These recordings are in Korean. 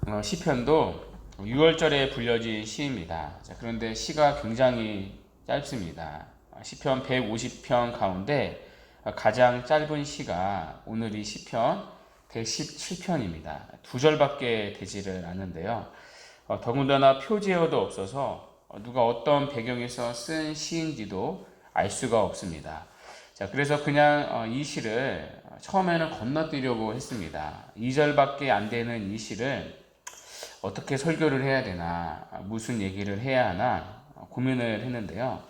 시편도 6월절에 불려진 시입니다. 자, 그런데 시가 굉장히 짧습니다. 시편 150편 가운데 가장 짧은 시가 오늘 이 시편 117편입니다. 두 절밖에 되지를 않는데요. 더군다나 표제어도 없어서 누가 어떤 배경에서 쓴 시인지도 알 수가 없습니다. 자, 그래서 그냥 이 시를 처음에는 건너뛰려고 했습니다. 2절밖에 안 되는 이 시를 어떻게 설교를 해야 되나, 무슨 얘기를 해야 하나 고민을 했는데요.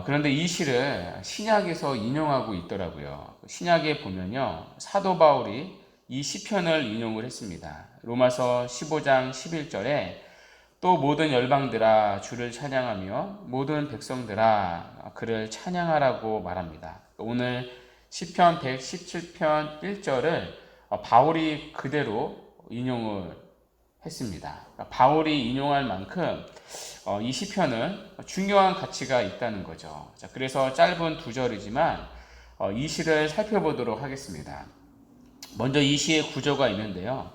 그런데 이 시를 신약에서 인용하고 있더라고요. 신약에 보면요, 사도 바울이 이 시편을 인용을 했습니다. 로마서 15장 11절에 또 모든 열방들아 주를 찬양하며 모든 백성들아 그를 찬양하라고 말합니다. 오늘 시편 117편 1절을 바울이 그대로 인용을 했습니다. 바울이 인용할 만큼 이 시편은 중요한 가치가 있다는 거죠. 자, 그래서 짧은 두 절이지만 이 시를 살펴보도록 하겠습니다. 먼저 이 시의 구조가 있는데요.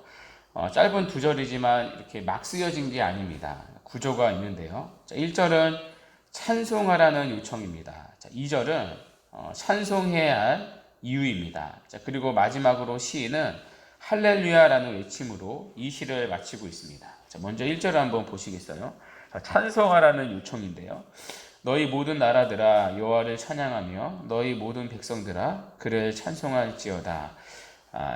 짧은 두 절이지만 이렇게 막 쓰여진 게 아닙니다. 구조가 있는데요. 자, 1절은 찬송하라는 요청입니다. 자, 2절은 찬송해야 할 이유입니다. 자, 그리고 마지막으로 시인은 할렐루야라는 외침으로 이 시를 마치고 있습니다. 자, 먼저 1절을 한번 보시겠어요? 자, 찬송하라는 요청인데요. 너희 모든 나라들아 여호와를 찬양하며 너희 모든 백성들아 그를 찬송할지어다.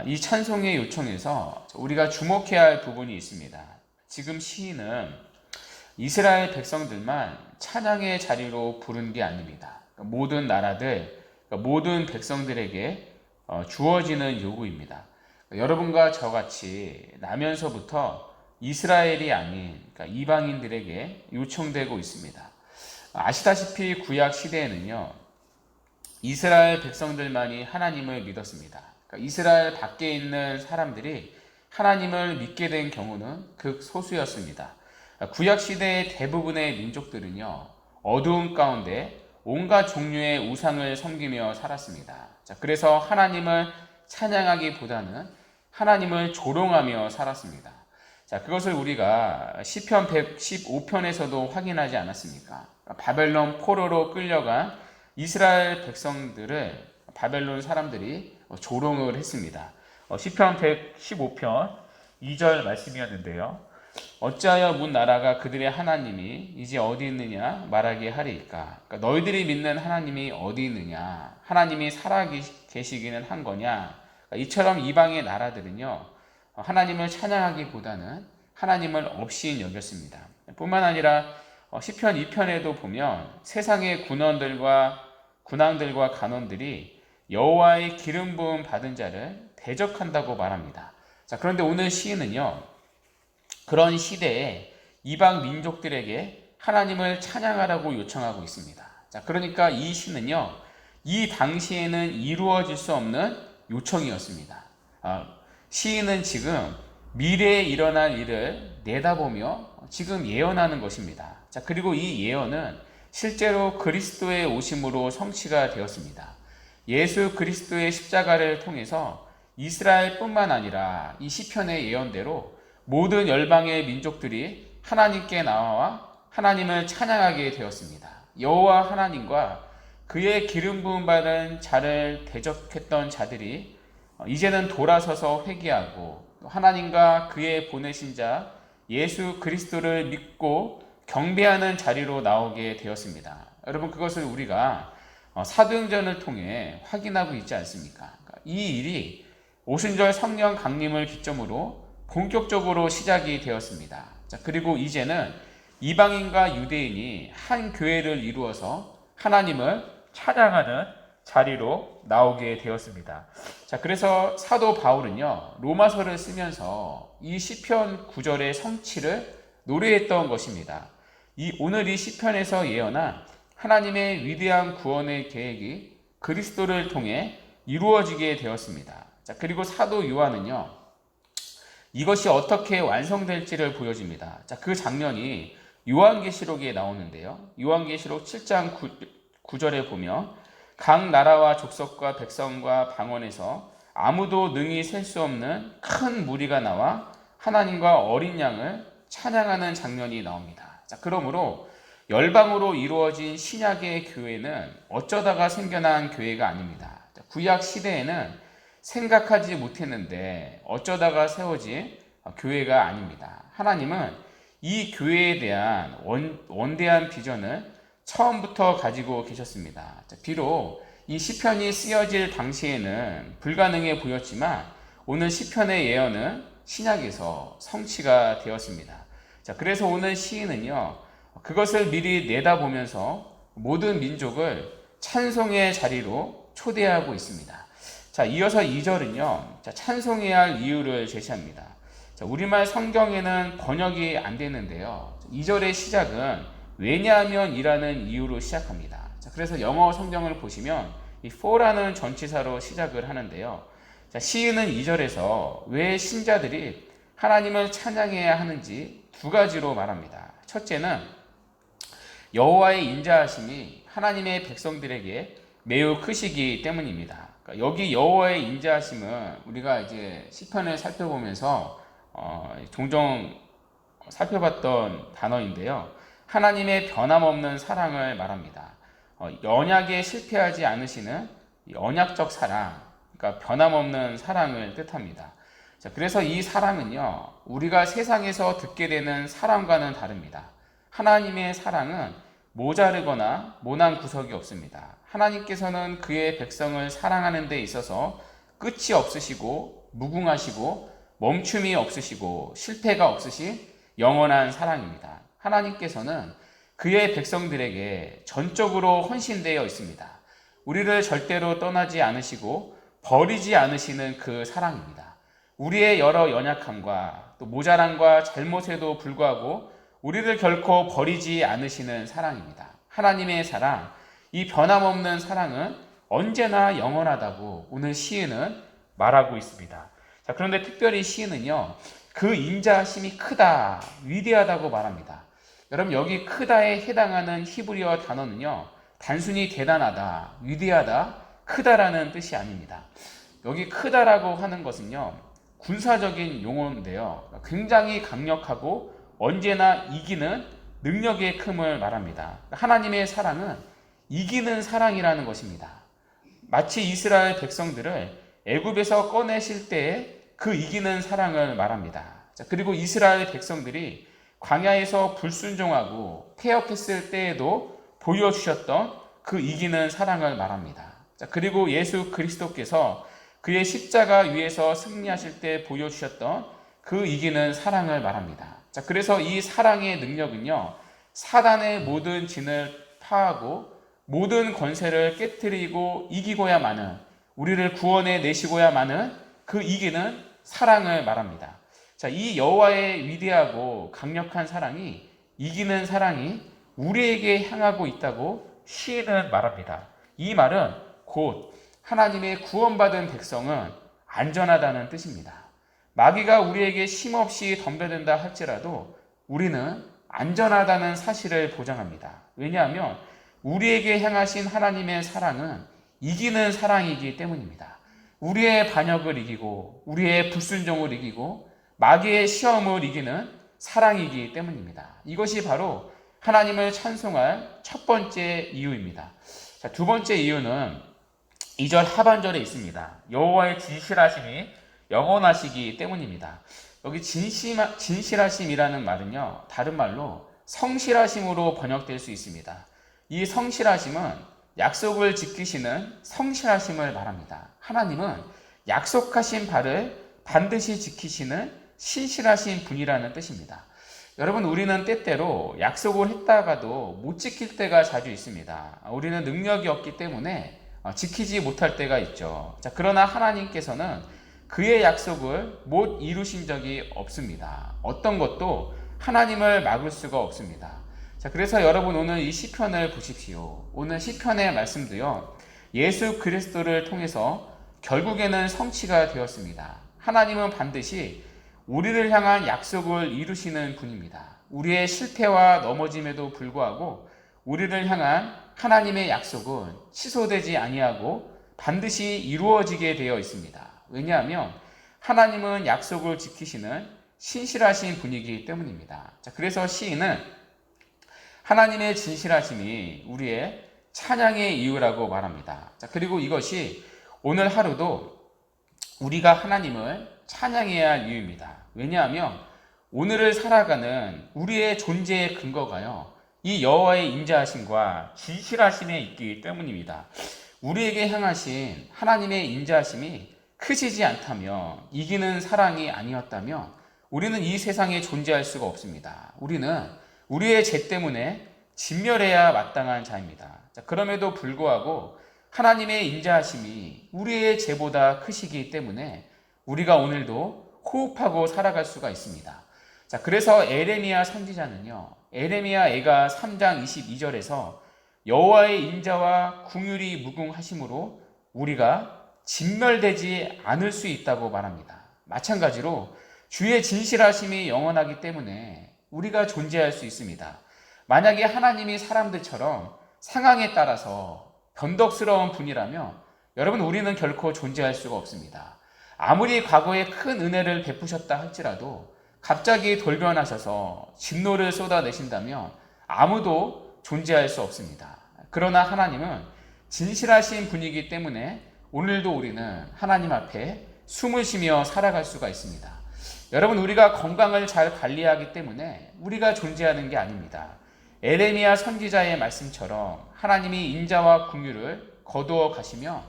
이 찬송의 요청에서 우리가 주목해야 할 부분이 있습니다. 지금 시인은 이스라엘 백성들만 찬양의 자리로 부른 게 아닙니다. 모든 나라들, 모든 백성들에게 주어지는 요구입니다. 여러분과 저같이 나면서부터 이스라엘이 아닌 이방인들에게 요청되고 있습니다. 아시다시피 구약 시대에는요, 이스라엘 백성들만이 하나님을 믿었습니다. 이스라엘 밖에 있는 사람들이 하나님을 믿게 된 경우는 극소수였습니다. 구약 시대의 대부분의 민족들은요, 어두운 가운데 온갖 종류의 우상을 섬기며 살았습니다. 자, 그래서 하나님을 찬양하기보다는 하나님을 조롱하며 살았습니다. 자, 그것을 우리가 시편 115편에서도 확인하지 않았습니까? 바벨론 포로로 끌려간 이스라엘 백성들을 바벨론 사람들이 조롱을 했습니다. 시편 115편 2절 말씀이었는데요. 어찌하여 문 나라가 그들의 하나님이 이제 어디 있느냐 말하게 하리이까. 그러니까 너희들이 믿는 하나님이 어디 있느냐, 하나님이 살아 계시기는 한 거냐. 그러니까 이처럼 이방의 나라들은요, 하나님을 찬양하기보다는 하나님을 없이 여겼습니다. 뿐만 아니라 시편 2편에도 보면 세상의 군왕들과 간원들이 여호와의 기름 부음 받은 자를 대적한다고 말합니다. 자, 그런데 오늘 시인은요, 그런 시대에 이방 민족들에게 하나님을 찬양하라고 요청하고 있습니다. 자, 그러니까 이 시는요, 이 당시에는 이루어질 수 없는 요청이었습니다. 시인은 지금 미래에 일어날 일을 내다보며 지금 예언하는 것입니다. 자, 그리고 이 예언은 실제로 그리스도의 오심으로 성취가 되었습니다. 예수 그리스도의 십자가를 통해서 이스라엘뿐만 아니라 이 시편의 예언대로 모든 열방의 민족들이 하나님께 나와 하나님을 찬양하게 되었습니다. 여호와 하나님과 그의 기름 부음 받은 자를 대적했던 자들이 이제는 돌아서서 회개하고 하나님과 그의 보내신 자 예수 그리스도를 믿고 경배하는 자리로 나오게 되었습니다. 여러분, 그것을 우리가 사도행전을 통해 확인하고 있지 않습니까? 이 일이 오순절 성령 강림을 기점으로 본격적으로 시작이 되었습니다. 자, 그리고 이제는 이방인과 유대인이 한 교회를 이루어서 하나님을 찬양하는 자리로 나오게 되었습니다. 자, 그래서 사도 바울은요, 로마서를 쓰면서 이 시편 9절의 성취를 노래했던 것입니다. 오늘 이 시편에서 예언한 하나님의 위대한 구원의 계획이 그리스도를 통해 이루어지게 되었습니다. 자, 그리고 사도 요한은요, 이것이 어떻게 완성될지를 보여줍니다. 자, 그 장면이 요한계시록에 나오는데요. 요한계시록 7장 9절에 보면 각 나라와 족속과 백성과 방언에서 아무도 능히 셀 수 없는 큰 무리가 나와 하나님과 어린 양을 찬양하는 장면이 나옵니다. 자, 그러므로 열방으로 이루어진 신약의 교회는 어쩌다가 생겨난 교회가 아닙니다. 자, 구약 시대에는 생각하지 못했는데 어쩌다가 세워진 교회가 아닙니다. 하나님은 이 교회에 대한 원대한 비전을 처음부터 가지고 계셨습니다. 자, 비록 이 시편이 쓰여질 당시에는 불가능해 보였지만 오늘 시편의 예언은 신약에서 성취가 되었습니다. 자, 그래서 오늘 시인은요, 그것을 미리 내다보면서 모든 민족을 찬송의 자리로 초대하고 있습니다. 자, 이어서 2절은요, 찬송해야 할 이유를 제시합니다. 자, 우리말 성경에는 번역이 안 되는데요, 2절의 시작은 왜냐하면 이라는 이유로 시작합니다. 자, 그래서 영어 성경을 보시면 이 for라는 전치사로 시작을 하는데요. 자, 시인은 2절에서 왜 신자들이 하나님을 찬양해야 하는지 두 가지로 말합니다. 첫째는 여호와의 인자하심이 하나님의 백성들에게 매우 크시기 때문입니다. 그러니까 여기 여호와의 인자하심은 우리가 이제 시편을 살펴보면서 종종 살펴봤던 단어인데요. 하나님의 변함없는 사랑을 말합니다. 언약에 실패하지 않으시는 언약적 사랑, 그러니까 변함없는 사랑을 뜻합니다. 자, 그래서 이 사랑은요, 우리가 세상에서 듣게 되는 사랑과는 다릅니다. 하나님의 사랑은 모자르거나 모난 구석이 없습니다. 하나님께서는 그의 백성을 사랑하는 데 있어서 끝이 없으시고 무궁하시고 멈춤이 없으시고 실패가 없으신 영원한 사랑입니다. 하나님께서는 그의 백성들에게 전적으로 헌신되어 있습니다. 우리를 절대로 떠나지 않으시고 버리지 않으시는 그 사랑입니다. 우리의 여러 연약함과 또 모자람과 잘못에도 불구하고 우리를 결코 버리지 않으시는 사랑입니다. 하나님의 사랑, 이 변함없는 사랑은 언제나 영원하다고 오늘 시인은 말하고 있습니다. 자, 그런데 특별히 시인은요, 그 인자하심이 크다, 위대하다고 말합니다. 여러분, 여기 크다에 해당하는 히브리어 단어는요, 단순히 대단하다, 위대하다, 크다라는 뜻이 아닙니다. 여기 크다라고 하는 것은요, 군사적인 용어인데요, 굉장히 강력하고 언제나 이기는 능력의 큼을 말합니다. 하나님의 사랑은 이기는 사랑이라는 것입니다. 마치 이스라엘 백성들을 애굽에서 꺼내실 때에 그 이기는 사랑을 말합니다. 자, 그리고 이스라엘 백성들이 광야에서 불순종하고 퇴역했을 때에도 보여주셨던 그 이기는 사랑을 말합니다. 자, 그리고 예수 그리스도께서 그의 십자가 위에서 승리하실 때 보여주셨던 그 이기는 사랑을 말합니다. 자, 그래서 이 사랑의 능력은요, 사단의 모든 진을 파하고 모든 권세를 깨뜨리고 이기고야만은, 우리를 구원해 내시고야만은 그 이기는 사랑을 말합니다. 자, 이 여호와의 위대하고 강력한 사랑이, 이기는 사랑이 우리에게 향하고 있다고 시인은 말합니다. 이 말은 곧 하나님의 구원받은 백성은 안전하다는 뜻입니다. 마귀가 우리에게 힘없이 덤벼든다 할지라도 우리는 안전하다는 사실을 보장합니다. 왜냐하면 우리에게 향하신 하나님의 사랑은 이기는 사랑이기 때문입니다. 우리의 반역을 이기고 우리의 불순종을 이기고 마귀의 시험을 이기는 사랑이기 때문입니다. 이것이 바로 하나님을 찬송할 첫 번째 이유입니다. 자, 두 번째 이유는 2절 하반절에 있습니다. 여호와의 진실하심이 영원하시기 때문입니다. 여기 진실하심이라는 말은요, 다른 말로 성실하심으로 번역될 수 있습니다. 이 성실하심은 약속을 지키시는 성실하심을 말합니다. 하나님은 약속하신 바를 반드시 지키시는 신실하신 분이라는 뜻입니다. 여러분, 우리는 때때로 약속을 했다가도 못 지킬 때가 자주 있습니다. 우리는 능력이 없기 때문에 지키지 못할 때가 있죠. 자, 그러나 하나님께서는 그의 약속을 못 이루신 적이 없습니다. 어떤 것도 하나님을 막을 수가 없습니다. 자, 그래서 여러분, 오늘 이 시편을 보십시오. 오늘 시편의 말씀도요, 예수 그리스도를 통해서 결국에는 성취가 되었습니다. 하나님은 반드시 우리를 향한 약속을 이루시는 분입니다. 우리의 실패와 넘어짐에도 불구하고 우리를 향한 하나님의 약속은 취소되지 아니하고 반드시 이루어지게 되어 있습니다. 왜냐하면 하나님은 약속을 지키시는 신실하신 분이기 때문입니다. 자, 그래서 시인은 하나님의 진실하심이 우리의 찬양의 이유라고 말합니다. 자, 그리고 이것이 오늘 하루도 우리가 하나님을 찬양해야 할 이유입니다. 왜냐하면 오늘을 살아가는 우리의 존재의 근거가요, 이 여호와의 인자하심과 진실하심에 있기 때문입니다. 우리에게 향하신 하나님의 인자하심이 크시지 않다면, 이기는 사랑이 아니었다면 우리는 이 세상에 존재할 수가 없습니다. 우리는 우리의 죄 때문에 진멸해야 마땅한 자입니다. 자, 그럼에도 불구하고 하나님의 인자하심이 우리의 죄보다 크시기 때문에 우리가 오늘도 호흡하고 살아갈 수가 있습니다. 자, 그래서 에레미야 선지자는요, 에레미야 애가 3장 22절에서 여호와의 인자와 긍휼이 무궁하심으로 우리가 진멸되지 않을 수 있다고 말합니다. 마찬가지로 주의 진실하심이 영원하기 때문에 우리가 존재할 수 있습니다. 만약에 하나님이 사람들처럼 상황에 따라서 변덕스러운 분이라면 여러분, 우리는 결코 존재할 수가 없습니다. 아무리 과거에 큰 은혜를 베푸셨다 할지라도 갑자기 돌변하셔서 진노를 쏟아내신다면 아무도 존재할 수 없습니다. 그러나 하나님은 진실하신 분이기 때문에 오늘도 우리는 하나님 앞에 숨을 쉬며 살아갈 수가 있습니다. 여러분, 우리가 건강을 잘 관리하기 때문에 우리가 존재하는 게 아닙니다. 에레미야 선지자의 말씀처럼 하나님이 인자와 긍휼을 거두어 가시며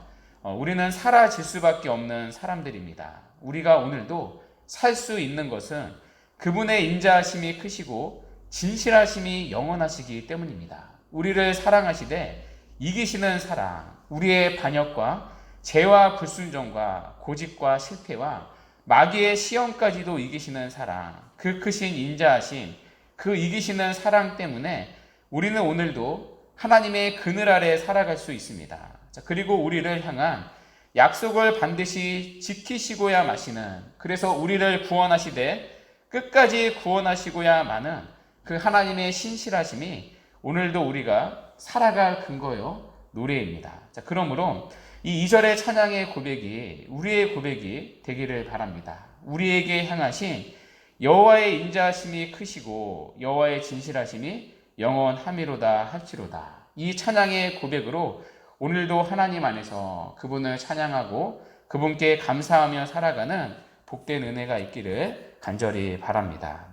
우리는 사라질 수밖에 없는 사람들입니다. 우리가 오늘도 살 수 있는 것은 그분의 인자하심이 크시고 진실하심이 영원하시기 때문입니다. 우리를 사랑하시되 이기시는 사랑, 우리의 반역과 죄와 불순종과 고집과 실패와 마귀의 시험까지도 이기시는 사랑, 그 크신 인자하심, 그 이기시는 사랑 때문에 우리는 오늘도 하나님의 그늘 아래 살아갈 수 있습니다. 자, 그리고 우리를 향한 약속을 반드시 지키시고야 마시는, 그래서 우리를 구원하시되 끝까지 구원하시고야 마는 그 하나님의 신실하심이 오늘도 우리가 살아갈 근거요 노래입니다. 자, 그러므로 이 2절의 찬양의 고백이 우리의 고백이 되기를 바랍니다. 우리에게 향하신 여호와의 인자하심이 크시고 여호와의 진실하심이 영원함이로다 할지로다. 이 찬양의 고백으로 오늘도 하나님 안에서 그분을 찬양하고 그분께 감사하며 살아가는 복된 은혜가 있기를 간절히 바랍니다.